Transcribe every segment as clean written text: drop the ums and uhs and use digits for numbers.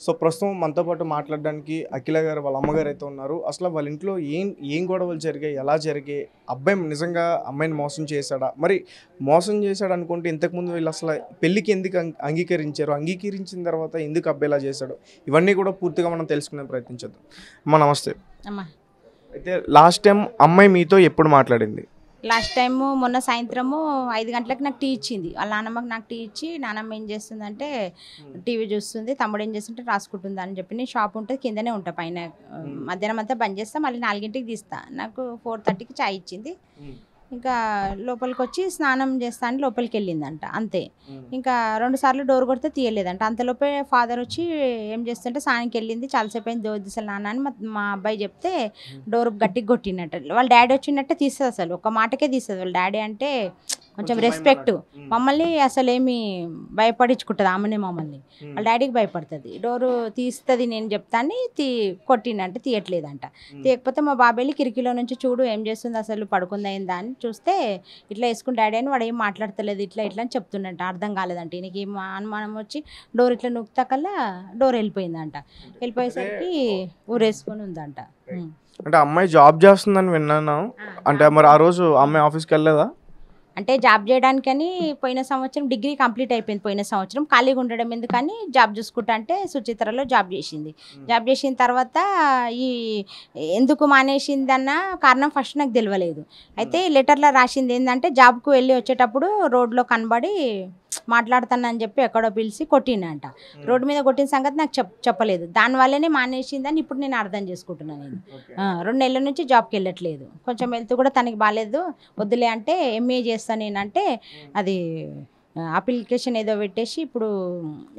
So ప్రస్తుతం మనతో పాటు మాట్లాడడానికి అఖిల గారు వాళ్ళ అమ్మగారు అయితే ఉన్నారు. అసలు వాళ్ళ ఇంట్లో ఏం ఏం గొడవలు జరిగాయి, ఎలా జరిగాయి, అబ్బాయి నిజంగా అమ్మాయిని మోసం చేశాడా, మరి మోసం చేశాడు అనుకుంటే ఇంతకుముందు వీళ్ళు అసలు పెళ్ళికి ఎందుకు అంగీకరించారు, అంగీకరించిన తర్వాత ఎందుకు అబ్బాయి ఇలా చేశాడు, ఇవన్నీ కూడా పూర్తిగా మనం తెలుసుకునే ప్రయత్నించేద్దాం. అమ్మ నమస్తే. అమ్మా అయితే లాస్ట్ టైం అమ్మాయి మీతో ఎప్పుడు మాట్లాడింది? లాస్ట్ టైము మొన్న సాయంత్రము 5 గంటలకు నాకు టీ ఇచ్చింది. వాళ్ళ నాన్నమ్మకి నాకు టీ ఇచ్చి, నాన్నమ్మ ఏం చేస్తుందంటే టీవీ చూస్తుంది, తమ్ముడు ఏం చేస్తుంటే రాసుకుంటుంది అని చెప్పి, నేను షాప్ ఉంటుంది కిందనే ఉంటా పైన. మధ్యాహ్నం అంతా బంద్ చేస్తా, మళ్ళీ 4ంటికి తీస్తా. నాకు 4:30కి చాయ్ ఇచ్చింది. ఇంకా లోపలికి వచ్చి స్నానం చేస్తా అని లోపలికి వెళ్ళిందంట, అంతే. ఇంకా 2 సార్లు డోర్ కొడితే తీయలేదంట. అంతలోపే ఫాదర్ వచ్చి ఏం చేస్తుంటే స్నానంకి వెళ్ళింది, చాలాసేపు అయింది దోదిసలు నాన్న అని మా అబ్బాయి చెప్తే డోర్ గట్టిగా కొట్టినట్టు. వాళ్ళ డాడీ వచ్చినట్టే తీస్తుంది, అసలు ఒక మాటకే తీస్తుంది. వాళ్ళ డాడీ అంటే కొంచెం రెస్పెక్ట్. మమ్మల్ని అసలు ఏమి భయపడించుకుంటుంది ఆమెనే, మమ్మల్ని వాళ్ళ డాడీకి భయపడుతుంది. డోరు తీస్తుంది నేను చెప్తాను, కొట్టిండంటే తీయట్లేదంట. తీయకపోతే మా బాబాయ్ కిటికీలో నుంచి చూడు ఏం చేస్తుంది, అసలు పడుకుందయిందా అని చూస్తే ఇట్లా వేసుకుని డాడీ అని వాడు ఏం మాట్లాడతలేదు, ఇట్లా ఇట్లా అని చెప్తుండంట. అర్థం కాలేదంట ఈయనకి. అనుమానం వచ్చి డోర్ ఇట్లా నొక్కుతా కల్లా డోర్ వెళ్ళిపోయిందంట. వెళ్ళిపోయేసరికి ఊరేసుకొని ఉందంట. అంటే అమ్మాయి జాబ్ చేస్తుందని విన్నాను. అంటే మరి ఆ రోజు అమ్మాయి ఆఫీస్కి వెళ్ళలేదా? అంటే జాబ్ చేయడానికని పోయిన సంవత్సరం డిగ్రీ కంప్లీట్ అయిపోయింది. పోయిన సంవత్సరం ఖాళీగా ఉండడం ఎందుకని జాబ్ చూసుకుంటా అంటే సుచిత్రలో జాబ్ చేసింది. జాబ్ చేసిన తర్వాత ఈ ఎందుకు మానేసిందన్న కారణం ఫస్ట్ నాకు తెలియలేదు. అయితే లెటర్లో రాసింది ఏంటంటే జాబ్కు వెళ్ళి వచ్చేటప్పుడు రోడ్లో కనబడి మాట్లాడుతానని చెప్పి ఎక్కడో పిలిచి కొట్టిండంట. రోడ్డు మీద కొట్టిన సంగతి నాకు చెప్పలేదు. దానివల్లనే మానేసిందని ఇప్పుడు నేను అర్థం చేసుకుంటున్నాను. నేను 2 నెలల నుంచి జాబ్కి వెళ్ళట్లేదు. కొంచెం హెల్త్ కూడా తనకి బాగాలేదు, వద్దులే అంటే ఎంఏ చేస్తాను నేనంటే అది అప్లికేషన్ ఏదో పెట్టేసి ఇప్పుడు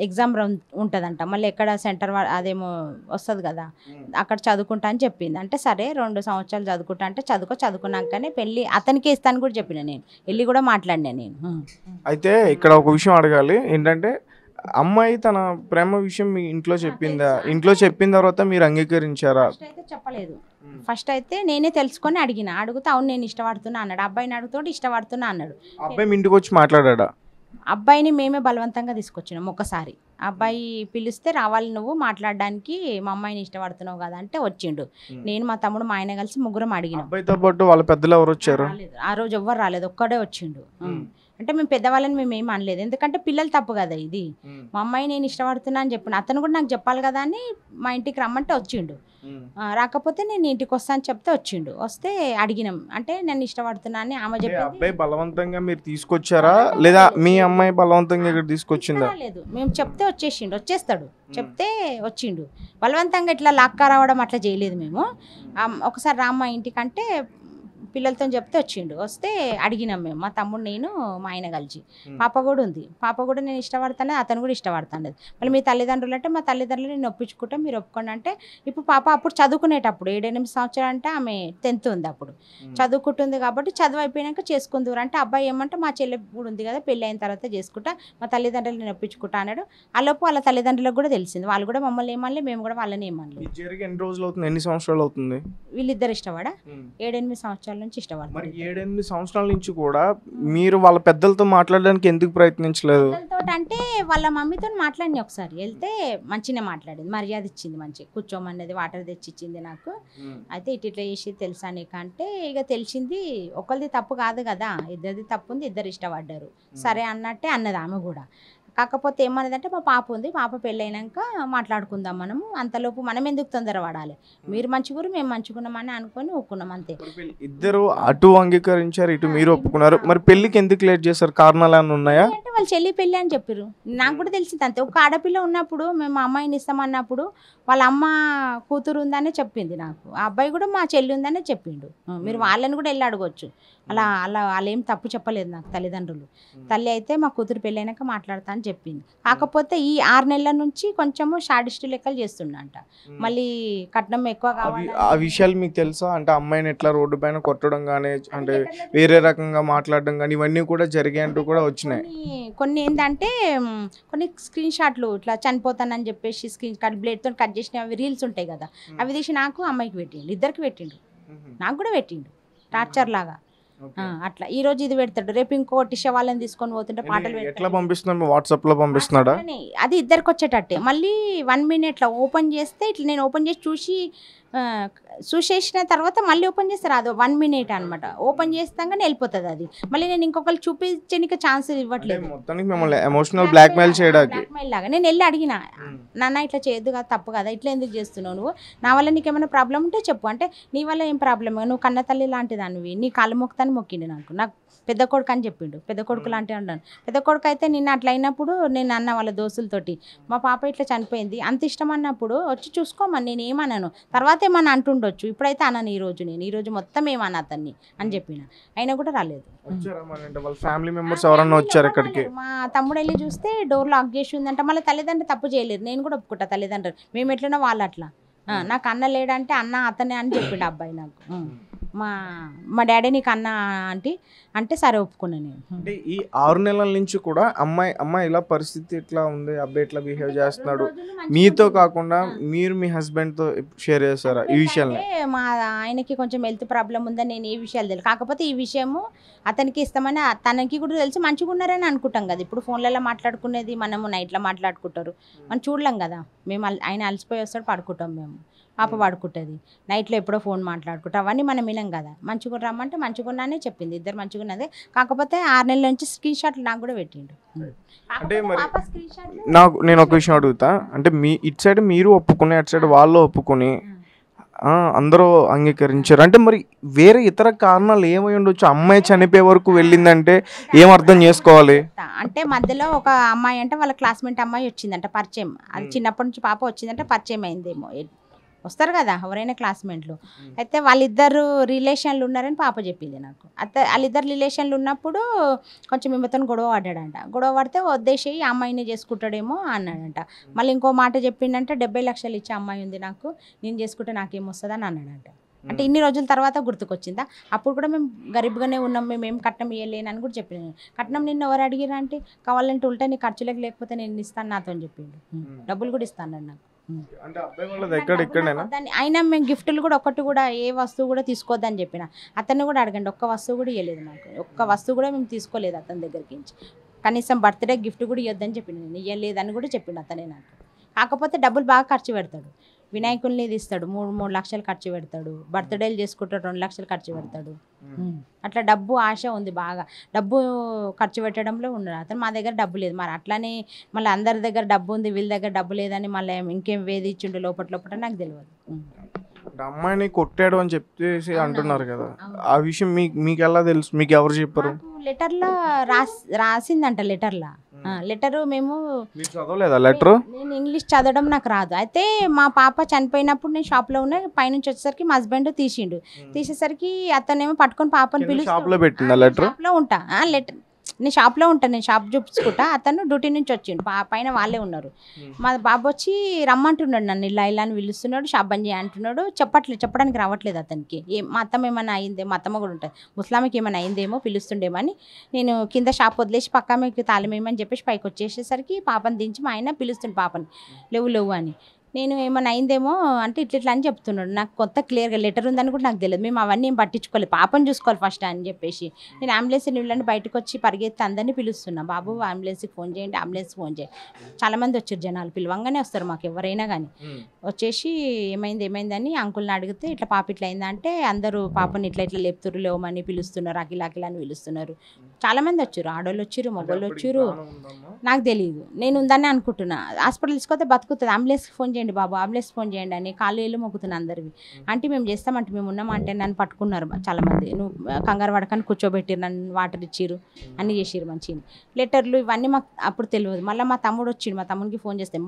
ఎగ్జామ్ ఉంటుందంట. మళ్ళీ ఎక్కడ సెంటర్ అదేమో వస్తుంది కదా, అక్కడ చదువుకుంటా అని చెప్పింది. అంటే సరే 2 సంవత్సరాలు చదువుకుంటా అంటే చదువుకున్నాకనే పెళ్ళి అతనికే ఇస్తాను కూడా చెప్పిన. నేను వెళ్ళి కూడా మాట్లాడినా నేను. అయితే ఇక్కడ ఒక విషయం అడగాలి ఏంటంటే, అమ్మాయి తన ప్రేమ విషయం మీ ఇంట్లో చెప్పిందా? ఇంట్లో చెప్పిన తర్వాత మీరు అంగీకరించారా? అయితే చెప్పలేదు. ఫస్ట్ అయితే నేనే తెలుసుకొని అడిగితే అవును నేను ఇష్టపడుతున్నా అన్నాడు. అబ్బాయిని అడుగుతూ ఇష్టపడుతున్నా అన్నాడు. అబ్బాయి మీ ఇంటికి వచ్చి మాట్లాడా? అబ్బాయిని మేమే బలవంతంగా తీసుకొచ్చినాం. ఒకసారి అబ్బాయి పిలిస్తే రావాలి నువ్వు మాట్లాడడానికి, మా అమ్మాయిని ఇష్టపడుతున్నావు కదా అంటే వచ్చిండు. నేను మా తమ్ముడు మా ఆయన కలిసి ముగ్గురం అడిగినాం. అబ్బాయితో పాటు వాళ్ళ పెద్దలు ఎవరు వచ్చారు? ఆ రోజు ఎవ్వరు రాలేదు, ఒక్కడే వచ్చిండు. అంటే మేము పెద్దవాళ్ళని మేము ఏం అనలేదు, ఎందుకంటే పిల్లలు తప్పు కదా ఇది. మా అమ్మాయి నేను ఇష్టపడుతున్నా అని చెప్పిన, అతను కూడా నాకు చెప్పాలి కదా అని మా ఇంటికి రమ్మంటే వచ్చిండు. రాకపోతే నేను ఇంటికి వస్తా అని చెప్తే వచ్చిండు. వస్తే అడిగినాం, అంటే నేను ఇష్టపడుతున్నా అని ఆమె చెప్పింది. అబ్బాయి బలవంతంగా మీరు తీసుకొచ్చారా లేదా మీ అమ్మాయి బలవంతంగా ఇక్కడ తీసుకొచ్చిందా? లేదు, మేము చెప్తే వచ్చేస్తాడు, చెప్తే వచ్చిండు. బలవంతంగా ఇట్లా లాక్కా రావడం అట్లా చేయలేదు మేము. ఒకసారి రామ్మ ఇంటికంటే పిల్లలతో చెప్తే వచ్చిండు. వస్తే అడిగినాం మేము, మా తమ్ముడు నేను మా ఆయన కలిసి. పాప కూడా ఉంది, పాప కూడా నేను ఇష్టపడతాను, అతను కూడా ఇష్టపడతాను. మళ్ళీ మీ తల్లిదండ్రులు అంటే మా తల్లిదండ్రులు నేను ఒప్పించుకుంటా, మీరు ఒప్పుకోండి అంటే. ఇప్పుడు పాప అప్పుడు చదువుకునేటప్పుడు 7-8 సంవత్సరాలు అంటే ఆమె 10th ఉంది, అప్పుడు చదువుకుంటుంది కాబట్టి చదువు అయిపోయాక చేసుకుందూరు అంటే. అబ్బాయి ఏమంటే మా చెల్లె కూడా ఉంది కదా, పెళ్ళి అయిన తర్వాత చేసుకుంటా, మా తల్లిదండ్రులు నేను ఒప్పించుకుంటా అన్నాడు. ఆలోపు వాళ్ళ తల్లిదండ్రులకు కూడా తెలిసింది, వాళ్ళు కూడా మమ్మల్ని ఏమనలే, మేము కూడా వాళ్ళని ఏమనలేదు. ఎన్ని రోజులు అవుతుంది, ఎన్ని సంవత్సరాలు అవుతుంది? వీళ్ళిద్దరు ఇష్టపడా 7-8 సంవత్సరాల నుంచి ఇష్టపడతారు. మరి 7-8 సంవత్సరాల నుంచి కూడా మీరు వాళ్ళ పెద్దలతో మాట్లాడడానికి ఎందుకు ప్రయత్నించలేదు? అంటే వాళ్ళ మమ్మీతో మాట్లాడి ఒకసారి వెళ్తే మంచిగా మాట్లాడింది, మర్యాద ఇచ్చింది, మంచిగా కూర్చోమన్నది, వాటర్ తెచ్చి ఇచ్చింది నాకు. అయితే ఇట్లా చేసి తెలుసా నీకంటే ఇక తెలిసింది. ఒకరిది తప్పు కాదు కదా, ఇద్దరిది తప్పు ఉంది, ఇద్దరు ఇష్టపడ్డారు, సరే అన్నట్టే అన్నది ఆమె కూడా. కాకపోతే ఏమన్నదంటే మా పాప ఉంది, పాప పెళ్ళైనాక మాట్లాడుకుందాం మనము, అంతలోపు మనం ఎందుకు తొందర పడాలి, మీరు మంచిగురు మేము మంచిగున్నామని అనుకొని ఒప్పుకున్నాం అంతే. ఇద్దరు అటు అంగీకరించారు, ఇటు మీరు ఒప్పుకున్నారు. మరి పెళ్లికి ఎందుకు లేట్ చేశారు? కారణాలు ఏమైనా ఉన్నాయా? అంటే వాళ్ళు చెల్లి పెళ్ళి అని చెప్పారు, నాకు కూడా తెలిసింది అంతే. ఒక ఆడపిల్ల ఉన్నప్పుడు మేము అమ్మాయిని ఇస్తామన్నప్పుడు వాళ్ళ అమ్మ కూతురు ఉందనే చెప్పింది నాకు. ఆ అబ్బాయి కూడా మా చెల్లి ఉందనే చెప్పిండు. మీరు వాళ్ళని కూడా వెళ్ళి అడగొచ్చు, అలా వాళ్ళు ఏం తప్పు చెప్పలేదు నాకు తల్లిదండ్రులు. తల్లి అయితే మా కూతురు పెళ్ళైనాక మాట్లాడతా అని చెప్పింది. కాకపోతే ఈ 6 నెలల నుంచి కొంచెము షాడిస్టు లెక్కలు చేస్తుండంట, మళ్ళీ కట్నం ఎక్కువ కావాలి. ఆ విషయాలు మీకు తెలుసా? అంటే అమ్మాయిని ఎట్లా రోడ్డు పైన కొట్టడం కానీ, అంటే వేరే రకంగా మాట్లాడడం కానీ, ఇవన్నీ కూడా జరిగాయంటూ కూడా వచ్చినాయి. కొన్ని ఏంటంటే కొన్ని స్క్రీన్ షాట్లు ఇట్లా చనిపోతానని చెప్పేసి స్క్రీన్ షాట్ బ్లేడ్తో కట్ చేసిన అవి రీల్స్ ఉంటాయి కదా, అవి తీసి నాకు అమ్మాయికి పెట్టిండు, ఇద్దరికి పెట్టిండు, నాకు కూడా పెట్టిండు టార్చర్ లాగా. అట్లా ఈ రోజు ఇది పెడతాడు, రేపు ఇంకోటి శవాలను తీసుకొని పోతుంటే పాటలు ఎట్లా పెడతాడు. పంపిస్తున్నాడు, వాట్సాప్ లో పంపిస్తున్నాడా? అట్లనే అది ఇద్దరికి వచ్చేటట్టే. మళ్ళీ 1 మినిట్లో ఓపెన్ చేస్తే ఇట్లా నేను ఓపెన్ చేసి చూసేసిన తర్వాత మళ్ళీ ఓపెన్ చేస్తారు, అది 1 మినిట్ అనమాట. ఓపెన్ చేస్తాగానే వెళ్ళిపోతుంది అది. మళ్ళీ నేను ఇంకొకరు చూపించడానికి ఛాన్స్ ఇవ్వట్లేదు, మొత్తానికి మిమ్మల్ని ఎమోషనల్ బ్లాక్మెయిల్ చేయడానికి. బ్లాక్మెయిల్ లాగా. నేను వెళ్ళి అడిగిన, నాన్న ఇట్లా చేయొద్దు కదా, తప్పు కదా, ఇట్లా ఎందుకు చేస్తున్నావు నువ్వు, నా వల్ల నీకు ఏమైనా ప్రాబ్లం ఉంటే చెప్పు అంటే, నీ వల్ల ఏం ప్రాబ్లం, నువ్వు కన్న తల్లి లాంటి దానివి, నీ కాళ్ళు మొక్కుతాను మొక్కిండు నాకు పెద్ద కొడుకు అని చెప్పిండు. పెద్ద కొడుకు లాంటి అన్నాను. పెద్ద కొడుకు అయితే నిన్న అట్లా అయినప్పుడు నేను అన్న వాళ్ళ దోస్తులతోటి, మా పాప ఇట్లా చనిపోయింది, అంత ఇష్టం అన్నప్పుడు వచ్చి చూసుకోమని నేను ఏమన్నాను, తర్వాత ఏమన్నా అంటుండొచ్చు, ఇప్పుడైతే అన్నాను ఈరోజు మొత్తం ఏమన్నా అతన్ని అని చెప్పిన. అయినా కూడా రాలేదు. వాళ్ళ ఫ్యామిలీ మెంబర్స్ ఎవరన్నా వచ్చారు ఇక్కడికి? మా తమ్ముడు వెళ్ళి చూస్తే డోర్ లాక్ చేసి ఉందంట. మళ్ళీ తల్లిదండ్రులు తప్పు చేయలేరు, నేను కూడా ఒప్పుకుంటా, తల్లిదండ్రులు మేము ఎట్లనో వాళ్ళు అట్లా. నాకు అన్న లేడంటే అన్న అతనే అని చెప్పిండు అబ్బాయి నాకు. మా డాడీ నీకు అన్న అంటే సరే ఒప్పుకున్నాను నేను. అంటే ఈ 6 నెలల నుంచి కూడా అమ్మాయి ఇలా పరిస్థితి ఇట్లా ఉంది, అబ్బాయి ఇట్లా బిహేవ్ చేస్తున్నాడు, మీతో కాకుండా మీరు మీ హస్బెండ్ తో షేర్ చేస్తారా ఈ విషయాన్ని? మా ఆయనకి కొంచెం హెల్త్ ప్రాబ్లం ఉందని నేను ఏ విషయాలు తెలియదు, కాకపోతే ఈ విషయము అతనికి ఇస్తామని తనకి కూడా తెలిసి మంచిగా ఉన్నారని అనుకుంటాం కదా. ఇప్పుడు ఫోన్లలో మాట్లాడుకునేది మనము నైట్లో మాట్లాడుకుంటారు, మనం చూడలేం కదా. మేము ఆయన అలసిపోయి వస్తాడు, పడుకుంటాం, మేము పాప పడుకుంటుంది, నైట్లో ఎప్పుడో ఫోన్ మాట్లాడుకుంటాం, అవన్నీ మనం వినం కదా. మంచిగా రమ్మంటే మంచిగా ఉన్నానే చెప్పింది, ఇద్దరు మంచిగా ఉన్నది. కాకపోతే 6 నెలల నుంచి స్క్రీన్ షాట్లు నాకు కూడా పెట్టిండు. అంటే మరి నేను ఒక విషయం అడుగుతా, అంటే మీ ఇటు సైడ్ మీరు ఒప్పుకుని అటు సైడ్ వాళ్ళు ఒప్పుకొని అందరూ అంగీకరించారు అంటే, మరి వేరే ఇతర కారణాలు ఏమై ఉండొచ్చు? అమ్మాయి చనిపోయే వరకు వెళ్ళిందంటే ఏం అర్థం చేసుకోవాలి? అంటే మధ్యలో ఒక అమ్మాయి అంటే వాళ్ళ క్లాస్మేట్ అమ్మాయి వచ్చిందంట, పరిచయం. అది చిన్నప్పటి నుంచి పాప వచ్చిందంటే పరిచయం అయిందేమో, వస్తారు కదా ఎవరైనా క్లాస్మేట్లు. అయితే వాళ్ళిద్దరు రిలేషన్లు ఉన్నారని పాప చెప్పింది నాకు. వాళ్ళిద్దరు రిలేషన్లు ఉన్నప్పుడు కొంచెం ఈమెతో గొడవ పడ్డాడంట. గొడవ పడితే వద్దేసి అమ్మాయిని చేసుకుంటాడేమో అన్నాడంట. మళ్ళీ ఇంకో మాట చెప్పిండంటే 70 లక్షలు ఇచ్చే అమ్మాయి ఉంది నాకు, నేను చేసుకుంటే నాకేమొస్తుంది అని అన్నాడంట. అంటే ఇన్ని రోజుల తర్వాత గుర్తుకొచ్చిందా? అప్పుడు కూడా మేము గరీబ్గానే ఉన్నాం, మేము ఏం కట్నం ఇవ్వలేనని కూడా చెప్పినాను. కట్నం నిన్ను ఎవరు అడిగిరా అంటే, కావాలంటే ఉల్టా నీ ఖర్చులకు లేకపోతే నేను ఇస్తాను నాతో అని చెప్పిండు. డబ్బులు కూడా ఇస్తాను నాకు. అంటే అబ్బాయి వాళ్ళది ఎక్కడెక్కడైనా అయినా మేము గిఫ్ట్లు కూడా ఒక్కటి కూడా ఏ వస్తువు కూడా తీసుకోవద్దని చెప్పిన. అతన్ని కూడా అడగండి, ఒక్క వస్తువు కూడా ఇవ్వలేదు నాకు, ఒక్క వస్తువు కూడా మేము తీసుకోలేదు అతని దగ్గరికి నుంచి. కనీసం బర్త్డే గిఫ్ట్ కూడా ఇవ్వద్దని చెప్పిన, నేను ఇవ్వలేదని కూడా చెప్పిండు అతనే నాకు. కాకపోతే డబ్బులు బాగా ఖర్చు పెడతాడు, వినాయకుల్ని తీస్తాడు, 3 లక్షలు ఖర్చు పెడతాడు, బర్త్డేలు చేసుకుంటాడు, 2 లక్షలు ఖర్చు పెడతాడు. అట్లా డబ్బు ఆశ ఉంది బాగా, డబ్బు ఖర్చు పెట్టడంలో ఉన్నాడు అతను. మా దగ్గర డబ్బు లేదు, మరి అట్లానే మళ్ళీ అందరి దగ్గర డబ్బు ఉంది, వీళ్ళ దగ్గర డబ్బు లేదని మళ్ళీ ఇంకేం వేధించిండు లోపల నాకు తెలియదు. అమ్మాయిని కొట్టాడు అని చెప్పేసి అంటున్నారు కదా, ఆ విషయం మీకు ఎలా తెలుసు? మీకు ఎవరు చెప్పారు? లెటర్లో రాసిందంట. లెటరు మేము చదవలేదా లెటర్? నేను ఇంగ్లీష్ చదవడం నాకు రాదు. అయితే మా పాప చనిపోయినప్పుడు నేను షాప్లో ఉన్నా, పైనుంచి వచ్చేసరికి మా హస్బెండ్ తీసేసరికి అతనేమో పట్టుకొని పాపని పిలిచి షాప్లో పెట్టిందా లెటర్? షాప్లో ఉంటా, లెటర్ నేను షాప్లో ఉంటాను, నేను షాప్ చూపించుకుంటా. అతను డ్యూటీ నుంచి వచ్చిండు, పైన వాళ్ళే ఉన్నారు. మా బాబు వచ్చి రమ్మంటున్నాడు నన్ను, ఇలా అని పిలుస్తున్నాడు, షాప్ బంద్ చేయ అంటున్నాడు. చెప్పడానికి రావట్లేదు అతనికి. మా అత్తమ్మ ఏమైనా అయిందేమో, మా అత్తమ్మ కూడా ఉంటుంది, ముస్లామికి ఏమైనా అయిందేమో పిలుస్తుండేమని నేను కింద షాప్ వదిలేసి పక్క మీకు తాళం ఏమని చెప్పేసి పైకి వచ్చేసేసరికి పాపని దించి మా ఆయన పిలుస్తుండు పాపని, లేవు అని. నేను ఏమైనా అయిందేమో అంటే ఇట్లా అని చెప్తున్నాడు. నాకు కొత్త క్లియర్గా లెటర్ ఉందని కూడా నాకు తెలియదు. మేము అవన్నీ ఏం పట్టించుకోలేదు, పాపని చూసుకోవాలి ఫస్ట్ అని చెప్పేసి నేను అంబులెన్స్ నీళ్ళని బయటకు వచ్చి పరిగెత్తి అందరినీ పిలుస్తున్నా, బాబు అంబులెన్స్కి ఫోన్ చేయండి, అంబులెన్స్కి ఫోన్ చేయండి. చాలామంది వచ్చారు జనాలు, పిలవంగానే వస్తారు మాకు ఎవరైనా కానీ. వచ్చేసి ఏమైందని అంకుల్ని అడిగితే ఇట్లా పాప ఇట్లా అయిందంటే అందరూ పాపని ఇట్లా లేపుతురు, లేవమని పిలుస్తున్నారు, అఖిల అని పిలుస్తున్నారు. చాలామంది వచ్చారు, ఆడవాళ్ళు వచ్చారు, మగవాళ్ళు వచ్చారు. నాకు తెలియదు, నేను ఉందని అనుకుంటున్నా. హాస్పిటల్ తీసుకొస్తే బతుకుతుంది, అంబులెన్స్కి ఫోన్ చేయండి బాబు, అంబులెన్స్ ఫోన్ చేయండి అని కాళ్ళు మొక్కుతున్నా అందరివి. అంటే మేము చేస్తామంటే మేము ఉన్నామంటే నన్ను పట్టుకున్నారు చాలామంది, నువ్వు కంగారు పడకని కూర్చోబెట్టిరు, నన్ను వాటర్ ఇచ్చిరు, అన్నీ చేసిరు మంచిగా. లెటర్లు ఇవన్నీ మాకు అప్పుడు తెలియదు. మళ్ళీ మా తమ్ముడు వచ్చిండు, మా తమ్ముడికి ఫోన్ చేస్తే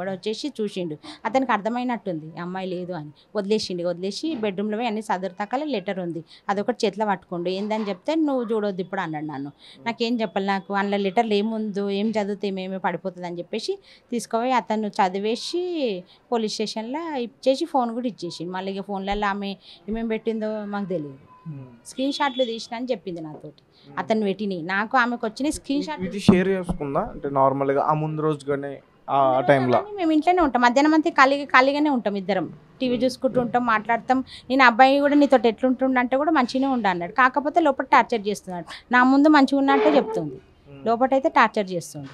వచ్చేసి చూసిండు, అతనికి అర్థమైనట్టుంది అమ్మాయి లేదు అని. వదిలేసి బెడ్రూమ్లో అన్ని సదురుతాకలే లెటర్ ఉంది, అదొకటి చేతిలో పట్టుకోండు, ఏందని చెప్తే నువ్వు చూడొద్దు ఇప్పుడు అన్నాడు నన్ను. నాకేం చెప్పాలి, నాకు అందులో లెటర్లు ఏముందో, ఏం చదివితే ఏమేమి పడిపోతుంది అని చెప్పేసి తీసుకుపోయి అతను చదివేసి పోలీస్ స్టేషన్లో ఇచ్చేసి ఫోన్ కూడా ఇచ్చేసి, మళ్ళీ ఇక ఫోన్లలో ఆమె ఏమేమి పెట్టిందో మాకు తెలియదు. స్క్రీన్ షాట్లు తీసిన అని చెప్పింది నాతోటి, అతను పెట్టినాయి నాకు ఆమెకు వచ్చినాయి స్క్రీన్ షాట్. ఇది షేర్ చేసుకుందా అంటే నార్మల్గా ఆ ముందు రోజు కానీ ఆ టైంలో. కానీ మేము ఇంట్లోనే ఉంటాం, మధ్యాహ్నం అంతా ఖాళీగానే ఉంటాం ఇద్దరం, టీవీ చూసుకుంటూ ఉంటాం, మాట్లాడతాం. నేను అబ్బాయి కూడా నీతో ఎట్లుంటుండ అంటే కూడా మంచిగానే ఉండ అన్నాడు, కాకపోతే లోపల టార్చర్ చేస్తున్నాడు. నా ముందు మంచిగా ఉన్నట్టే చెప్తుంది, లోపల అయితే టార్చర్ చేస్తుంది.